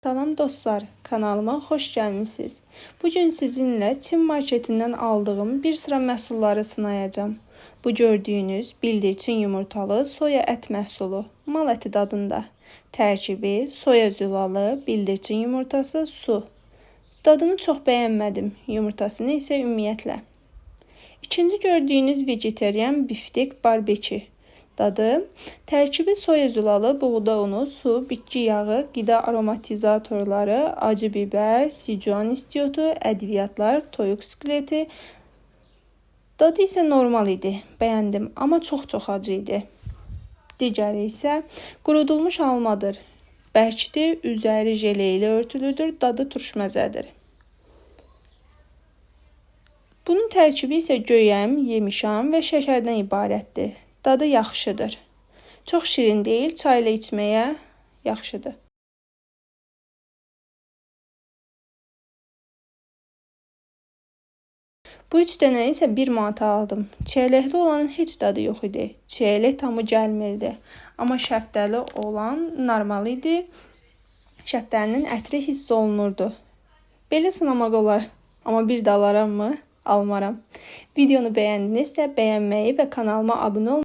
Salam dostlar, kanalıma xoş gəlmisiniz. Bugün sizinle Çin marketinden aldığım bir sıra məhsulları sınayacağım. Bu gördüyünüz bildirçin yumurtalı soya ət məhsulu, mal əti dadında. Tərkibi soya zülalı, bildirçin yumurtası, su. Dadını çox bəyənmədim, yumurtasını isə ümumiyyətlə. İkinci gördüyünüz vegetarian biftek barbekü. Dadı, tərkibi soya zülalı, buğda unu, su, bitki yağı, qida aromatizatorları, acı biber, sichuan istiotu, ədviyyatlar, toyuq skeleti. Dadı isə normal idi, bəyəndim, amma çox acı idi. Digəri isə qurudulmuş almadır. Bərkdir, üzəri jele ilə örtülüdür, dadı turşməzədir. Bunun tərkibi isə göyəm, yemişan və şəkərdən ibarətdir. Dadı yaxşıdır. Çox şirin deyil, çayla içməyə yaxşıdır. Bu 3 dənə isə 1 manata aldım. Çiyələkli olanın heç dadı yox idi. Çiyələk tamı gəlmirdi. Amma şəftəli olan normal idi. Şəftəlinin ətri hiss olunurdu. Belə sınamaq olar. Amma bir də alaram mı? Almaram. Videonu bəyəndinizsə bəyənməyi və kanalıma abunə olmayı